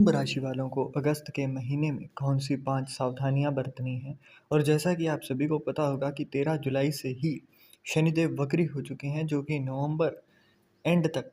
कुंभ राशि वालों को अगस्त के महीने में कौन-सी 5 सावधानियाँ बरतनी हैं? और जैसा कि आप सभी को पता होगा कि 13 जुलाई से ही शनिदेव वक्री हो चुके हैं, जो कि नवंबर एंड तक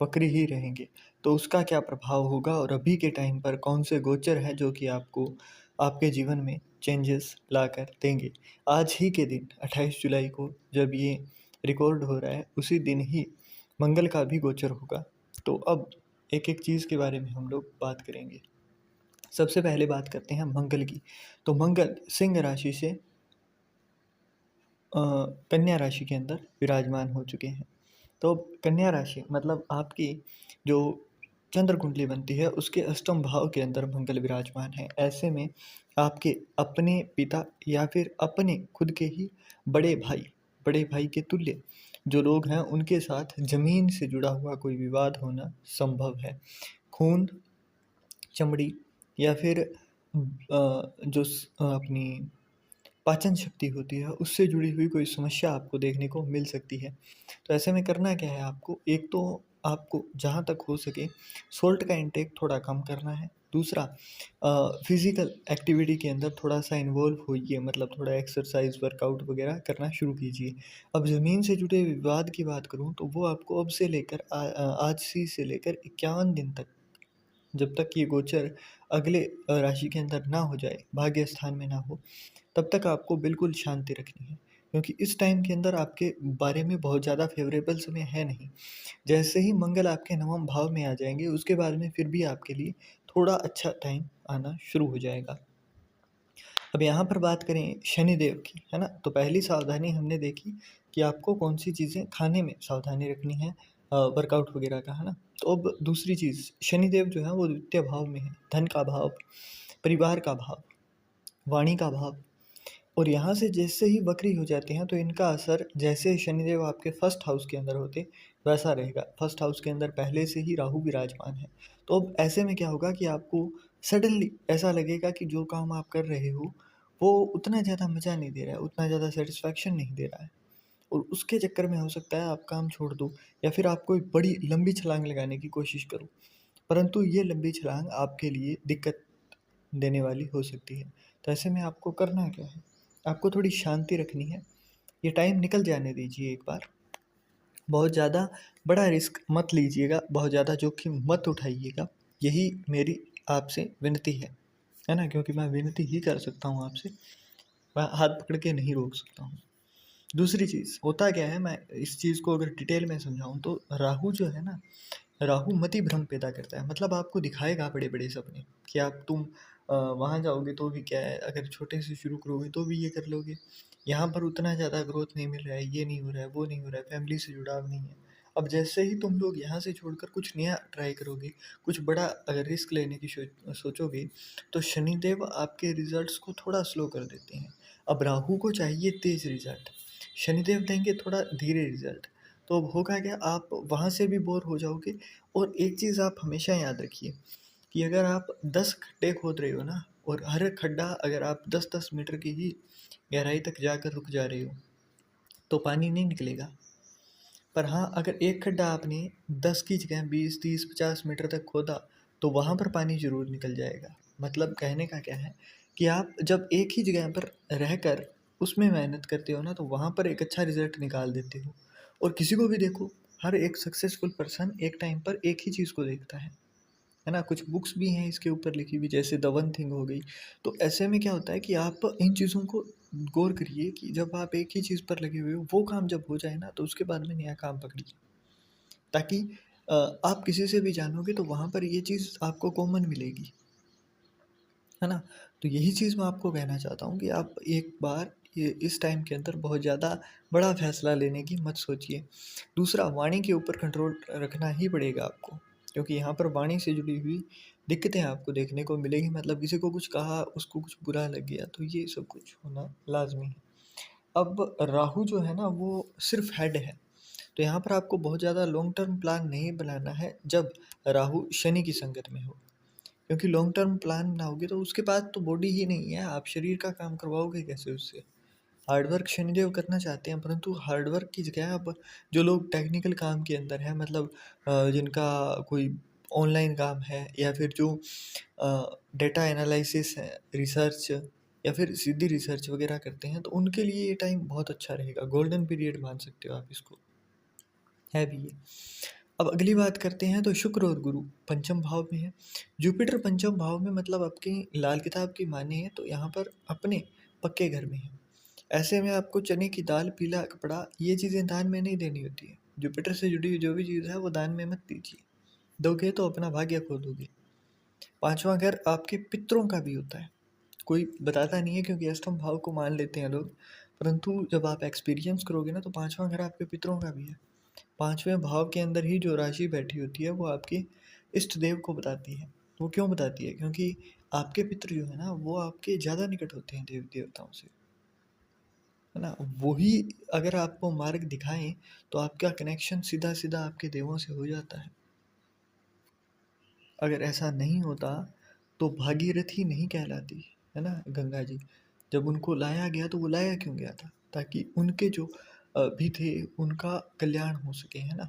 वक्री ही रहेंगे। तो उसका क्या प्रभाव होगा और अभी के टाइम पर कौन से गोचर हैं जो कि आपको आपके जीवन में चेंजेस लाकर देंगे? आज ही के दिन 28 जुलाई को जब ये रिकॉर्ड हो रहा है, उसी दिन ही मंगल का भी गोचर होगा। तो अब एक-एक चीज़ के बारे में हम लोग बात करेंगे। सबसे पहले बात करते हैं मंगल की। तो मंगल सिंह राशि से कन्या राशि के अंदर विराजमान हो चुके हैं। तो कन्या राशि मतलब आपकी जो चंद्र कुंडली बनती है, उसके अष्टम भाव के अंदर मंगल विराजमान है। ऐसे में आपके अपने पिता या फिर अपने खुद के ही बड़े भाई के तुल्य जो लोग हैं, उनके साथ ज़मीन से जुड़ा हुआ कोई विवाद होना संभव है। खून, चमड़ी या फिर अपनी पाचन शक्ति होती है, उससे जुड़ी हुई कोई समस्या आपको देखने को मिल सकती है। तो ऐसे में करना क्या है आपको, एक तो आपको जहाँ तक हो सके सॉल्ट का इंटेक थोड़ा कम करना है। दूसरा फिज़िकल एक्टिविटी के अंदर थोड़ा-सा इन्वॉल्व होइए, मतलब थोड़ा एक्सरसाइज़, वर्कआउट वगैरह करना शुरू कीजिए। अब ज़मीन से जुड़े विवाद की बात करूँ तो वो आपको अब से लेकर आज ही से लेकर 51 दिन तक, जब तक ये गोचर अगले राशि के अंदर ना हो जाए, भाग्य स्थान में ना हो, तब तक आपको बिल्कुल शांति रखनी है। क्योंकि इस टाइम के अंदर आपके बारे में बहुत ज़्यादा फ़ेवरेबल समय है नहीं। जैसे ही मंगल आपके नवम भाव में आ जाएँगे, उसके बाद में फिर भी आपके लिए थोड़ा अच्छा टाइम आना शुरू हो जाएगा। अब यहाँ पर बात करें शनिदेव की, है ना? तो पहली सावधानी हमने देखी कि आपको कौन-सी चीज़ें खाने में सावधानी रखनी है, वर्कआउट वगैरह का, है ना? तो अब दूसरी चीज़, शनिदेव जो है वो द्वितीय भाव में है, धन का भाव, परिवार का भाव, वाणी का भाव। और यहाँ से जैसे ही वक्री हो जाते हैं तो इनका असर, जैसे शनिदेव आपके फर्स्ट हाउस के अंदर होते वैसा रहेगा। फर्स्ट हाउस के अंदर पहले से ही राहु विराजमान है। तो अब ऐसे में क्या होगा कि आपको सडनली ऐसा लगेगा कि जो काम आप कर रहे हो वो उतना ज़्यादा मज़ा नहीं दे रहा है, उतना ज़्यादा सेटिस्फैक्शन नहीं दे रहा है, और उसके चक्कर में हो सकता है आप काम छोड़ दो या फिर आप कोई बड़ी लंबी छलांग लगाने की कोशिश करो। परंतु ये लंबी छलांग आपके लिए दिक्कत देने वाली हो सकती है। तो ऐसे में आपको करना क्या है? आपको थोड़ी शांति रखनी है। ये टाइम निकल जाने दीजिए एक बार। बहुत ज़्यादा बड़ा रिस्क मत लीजिएगा, बहुत ज़्यादा जोखिम मत उठाइएगा। यही मेरी आपसे विनती है ना? क्योंकि मैं विनती ही कर सकता हूँ आपसे, मैं हाथ पकड़ के नहीं रोक सकता हूँ। दूसरी चीज़, होता क्या है, मैं इस चीज़ को अगर डिटेल में समझाऊँ तो राहु जो है ना, राहु मति भ्रम पैदा करता है। मतलब आपको दिखाएगा बड़े-बड़े सपने कि तुम वहाँ जाओगे तो भी क्या है, अगर छोटे से शुरू करोगे तो भी ये कर लोगे। यहाँ पर उतना ज़्यादा ग्रोथ नहीं मिल रहा है, ये नहीं हो रहा है, वो नहीं हो रहा है, फैमिली से जुड़ाव नहीं है। अब जैसे ही तुम लोग यहाँ से छोड़कर कुछ नया ट्राई करोगे, कुछ बड़ा अगर रिस्क लेने की सोचोगे, तो शनिदेव आपके रिज़ल्ट्स को थोड़ा स्लो कर देते हैं। अब राहु को चाहिए तेज़ रिज़ल्ट, शनिदेव देंगे थोड़ा धीरे रिज़ल्ट। तो अब होगा क्या, आप वहाँ से भी बोर हो जाओगे। और एक चीज़ आप हमेशा याद रखिए कि अगर आप 10 खड्डे खोद रहे हो ना, और हर खड्डा अगर आप 10-10 मीटर की ही गहराई तक जाकर रुक जा रहे हो, तो पानी नहीं निकलेगा। पर हाँ, अगर एक खड्डा आपने 10 की जगह 20, 30, 50 मीटर तक खोदा, तो वहाँ पर पानी ज़रूर निकल जाएगा। मतलब कहने का क्या है कि आप जब एक ही जगह पर रहकर उसमें मेहनत करते हो ना, तो वहाँ पर एक अच्छा रिज़ल्ट निकाल देते हो। और किसी को भी देखो, हर एक सक्सेसफुल पर्सन एक टाइम पर एक ही चीज़ को देखता है ना? कुछ बुक्स भी हैं इसके ऊपर लिखी हुई, जैसे द वन थिंग हो गई। तो ऐसे में क्या होता है कि आप इन चीज़ों को गौर करिए कि जब आप एक ही चीज़ पर लगे हुए हो, वो काम जब हो जाए ना, तो उसके बाद में नया काम पकड़िए। ताकि आप किसी से भी जानोगे तो वहाँ पर ये चीज़ आपको कॉमन मिलेगी, है ना? तो यही चीज़ मैं आपको कहना चाहता हूँ कि आप एक बार ये इस टाइम के अंदर बहुत ज़्यादा बड़ा फ़ैसला लेने की मत सोचिए। दूसरा, वाणी के ऊपर कंट्रोल रखना ही पड़ेगा आपको, क्योंकि यहाँ पर वाणी से जुड़ी हुई दिक्कतें आपको देखने को मिलेगी। मतलब किसी को कुछ कहा, उसको कुछ बुरा लग गया, तो ये सब कुछ होना लाज़मी है। अब राहु जो है ना, वो सिर्फ़ हेड है। तो यहाँ पर आपको बहुत ज़्यादा लॉन्ग टर्म प्लान नहीं बनाना है जब राहु शनि की संगत में हो। क्योंकि लॉन्ग टर्म प्लान बनाओगे तो उसके पास तो बॉडी ही नहीं है, आप शरीर का काम करवाओगे कैसे उससे? हार्ड वर्क शनिदेव करना चाहते हैं, परंतु हार्ड वर्क की जगह अब जो लोग टेक्निकल काम के अंदर हैं, मतलब जिनका कोई ऑनलाइन काम है या फिर जो डेटा एनालिसिस है, रिसर्च या फिर सीधी रिसर्च वगैरह करते हैं, तो उनके लिए ये टाइम बहुत अच्छा रहेगा। गोल्डन पीरियड मान सकते हो आप इसको, है भी ये। अब अगली बात करते हैं, तो शुक्र और गुरु पंचम भाव में है। जुपिटर पंचम भाव में मतलब आपकी लाल किताब की माने तो यहाँ पर अपने पक्के घर में है। ऐसे में आपको चने की दाल, पीला कपड़ा, ये चीज़ें दान में नहीं देनी होती है। जुपिटर से जुड़ी हुई जो भी चीज़ है वो दान में मत दीजिए, दोगे तो अपना भाग्य खो दोगे। पांचवा घर आपके पितरों का भी होता है, कोई बताता नहीं है क्योंकि अष्टम भाव को मान लेते हैं लोग, परंतु जब आप एक्सपीरियंस करोगे ना तो पांचवा घर आपके पितरों का भी है। पांचवें भाव के अंदर ही जो राशि बैठी होती है वो आपके इष्ट देव को बताती है। वो क्यों बताती है? क्योंकि आपके पितृ जो है ना वो आपके ज़्यादा निकट होते हैं देव देवताओं से, है ना। वही अगर आपको मार्ग दिखाएं तो आपका कनेक्शन सीधा सीधा आपके देवों से हो जाता है। अगर ऐसा नहीं होता तो भागीरथी नहीं कहलाती, है ना गंगा जी। जब उनको लाया गया तो वो लाया क्यों गया था? ताकि उनके जो भी थे उनका कल्याण हो सके, है ना।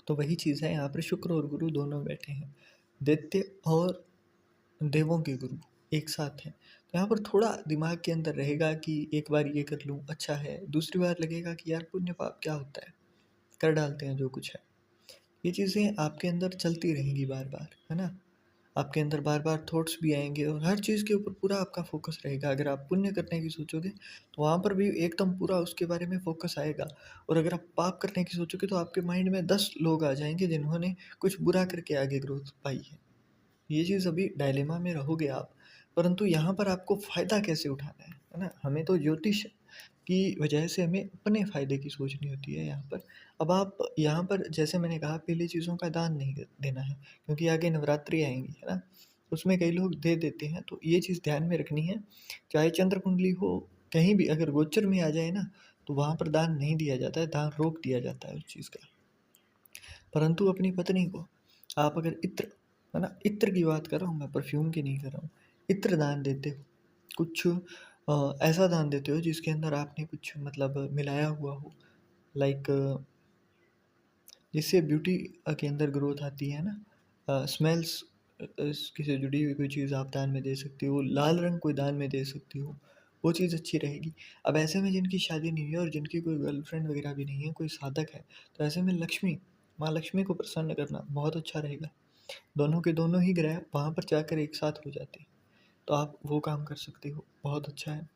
तो वही चीज़ है, यहाँ पर शुक्र और गुरु दोनों बैठे हैं, दैत्य और देवों के गुरु एक साथ हैं। तो यहाँ पर थोड़ा दिमाग के अंदर रहेगा कि एक बार ये कर लूँ अच्छा है, दूसरी बार लगेगा कि यार पुण्य पाप क्या होता है, कर डालते हैं जो कुछ है। ये चीज़ें आपके अंदर चलती रहेंगी बार बार, है ना। आपके अंदर बार बार थॉट्स भी आएंगे और हर चीज़ के ऊपर पूरा आपका फोकस रहेगा। अगर आप पुण्य करने की सोचोगे तो वहाँ पर भी एकदम पूरा उसके बारे में फोकस आएगा, और अगर आप पाप करने की सोचोगे तो आपके माइंड में 10 लोग आ जाएंगे जिन्होंने कुछ बुरा करके आगे ग्रोथ पाई है। ये चीज़ अभी डायलेमा में रहोगे आप, परंतु यहाँ पर आपको फ़ायदा कैसे उठाना है ना। हमें तो ज्योतिष की वजह से हमें अपने फ़ायदे की सोचनी होती है यहाँ पर। अब आप यहाँ पर जैसे मैंने कहा पहली चीज़ों का दान नहीं देना है, क्योंकि आगे नवरात्रि आएंगी, है ना। उसमें कई लोग दे देते हैं, तो ये चीज़ ध्यान में रखनी है। चाहे चंद्र कुंडली हो, कहीं भी अगर गोचर में आ जाए ना तो वहाँ पर दान नहीं दिया जाता है, दान रोक दिया जाता है उस चीज़ का। परंतु अपनी पत्नी को आप अगर इत्र, है ना, इत्र की बात कर रहा हूँ मैं, परफ्यूम की नहीं कर रहा हूँ, इत्र दान देते हो, कुछ ऐसा दान देते हो जिसके अंदर आपने कुछ मतलब मिलाया हुआ हो, लाइक जिससे ब्यूटी के अंदर ग्रोथ आती है ना, स्मेल्स से जुड़ी हुई कोई चीज़ आप दान में दे सकती हो, लाल रंग कोई दान में दे सकती हो, वो चीज़ अच्छी रहेगी। अब ऐसे में जिनकी शादी नहीं है और जिनकी कोई गर्लफ्रेंड वगैरह भी नहीं है, कोई साधक है, तो ऐसे में लक्ष्मी, माँ लक्ष्मी को प्रसन्न करना बहुत अच्छा रहेगा। दोनों के दोनों ही ग्रह वहाँ पर जाकर एक साथ हो जाते हैं, तो आप वो काम कर सकते हो, बहुत अच्छा है।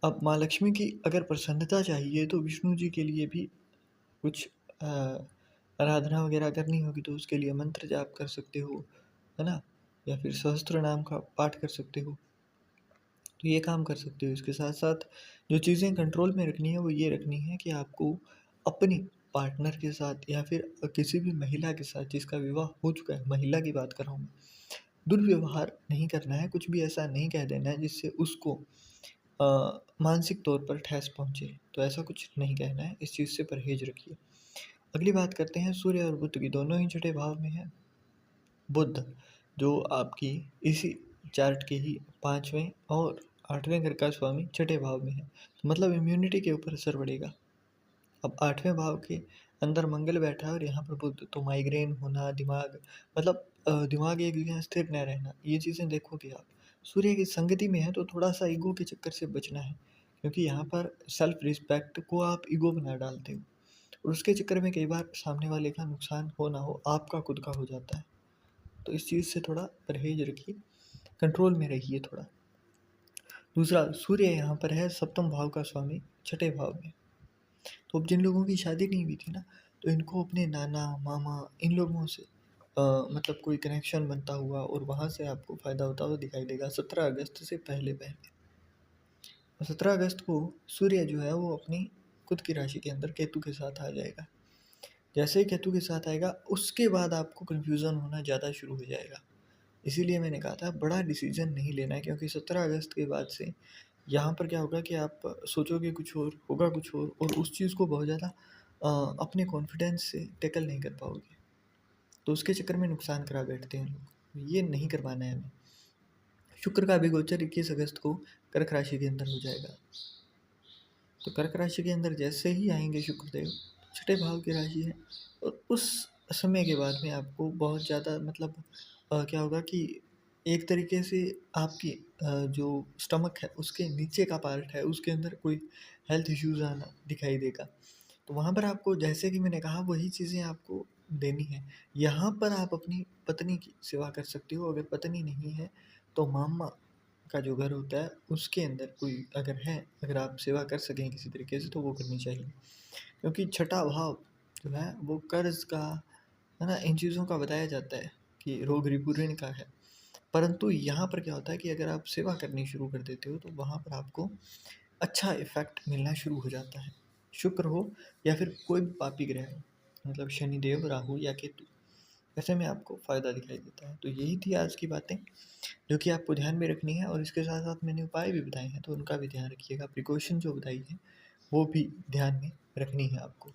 अब माँ लक्ष्मी की अगर प्रसन्नता चाहिए तो विष्णु जी के लिए भी कुछ आराधना वगैरह करनी होगी, तो उसके लिए मंत्र जाप कर सकते हो, है ना, या फिर सहस्त्र नाम का पाठ कर सकते हो। तो ये काम कर सकते हो। इसके साथ साथ जो चीज़ें कंट्रोल में रखनी है वो ये रखनी है कि आपको अपनी पार्टनर के साथ या फिर किसी भी महिला के साथ जिसका विवाह हो चुका है, महिला की बात कर रहा हूँ मैं, दुर्व्यवहार नहीं करना है, कुछ भी ऐसा नहीं कह देना है जिससे उसको मानसिक तौर पर ठेस पहुँचे। तो ऐसा कुछ नहीं कहना है, इस चीज़ से परहेज रखिए। अगली बात करते हैं सूर्य और बुध की, दोनों ही छठे भाव में है। बुध जो आपकी इसी चार्ट के ही पाँचवें और आठवें घर का स्वामी छठे भाव में है, तो मतलब इम्यूनिटी के ऊपर असर पड़ेगा। अब आठवें भाव के अंदर मंगल बैठा है और यहाँ पर बुध, तो माइग्रेन होना, दिमाग मतलब दिमाग एक जगह स्थिर न रहना, ये चीज़ें देखोगे आप। सूर्य की संगति में है तो थोड़ा सा ईगो के चक्कर से बचना है, क्योंकि यहाँ पर सेल्फ रिस्पेक्ट को आप ईगो बना डालते हो और उसके चक्कर में कई बार सामने वाले का नुकसान हो ना हो, आपका खुद का हो जाता है। तो इस चीज़ से थोड़ा परहेज रखिए, कंट्रोल में रहिए थोड़ा। दूसरा, सूर्य यहाँ पर है सप्तम भाव का स्वामी छठे भाव में। तो अब जिन लोगों की शादी नहीं हुई थी ना, तो इनको अपने नाना मामा इन लोगों से मतलब कोई कनेक्शन बनता हुआ और वहाँ से आपको फ़ायदा होता हुआ दिखाई देगा 17 अगस्त से पहले पहले। 17 अगस्त को सूर्य जो है वो अपनी खुद की राशि के अंदर केतु के साथ आ जाएगा। जैसे ही केतु के साथ आएगा उसके बाद आपको कन्फ्यूज़न होना ज़्यादा शुरू हो जाएगा। इसीलिए मैंने कहा था बड़ा डिसीजन नहीं लेना है, क्योंकि 17 अगस्त के बाद से यहाँ पर क्या होगा कि आप सोचोगे कुछ और, होगा कुछ और उस चीज़ को बहुत ज़्यादा अपने कॉन्फिडेंस से टैकल नहीं कर पाओगे, तो उसके चक्कर में नुकसान करा बैठते हैं लोग। ये नहीं करवाना है हमें। शुक्र का भी गोचर 21 अगस्त को कर्क राशि के अंदर हो जाएगा। तो कर्क राशि के अंदर जैसे ही आएंगे शुक्रदेव, छठे भाव की राशि है और उस समय के बाद में आपको बहुत ज़्यादा मतलब क्या होगा कि एक तरीके से आपकी जो स्टमक है उसके नीचे का पार्ट है उसके अंदर कोई हेल्थ इश्यूज़ आना दिखाई देगा। तो वहाँ पर आपको जैसे कि मैंने कहा वही चीज़ें आपको देनी है। यहाँ पर आप अपनी पत्नी की सेवा कर सकते हो, अगर पत्नी नहीं है तो मामा का जो घर होता है उसके अंदर कोई अगर है, अगर आप सेवा कर सकें किसी तरीके से तो वो करनी चाहिए। क्योंकि छठा भाव जो है वो कर्ज़ का, है ना? इन चीज़ों का बताया जाता है कि रोग ऋण का है। परंतु यहाँ पर क्या होता है कि अगर आप सेवा करनी शुरू कर देते हो तो वहाँ पर आपको अच्छा इफ़ेक्ट मिलना शुरू हो जाता है। शुक्र हो या फिर कोई भी पापी ग्रह हो, मतलब शनिदेव, राहु या केतु, ऐसे में आपको फ़ायदा दिखाई देता है। तो यही थी आज की बातें जो कि आपको ध्यान में रखनी है और इसके साथ-साथ मैंने उपाय भी बताए हैं तो उनका भी ध्यान रखिएगा। प्रिकॉशन जो बताई है वो भी ध्यान में रखनी है आपको।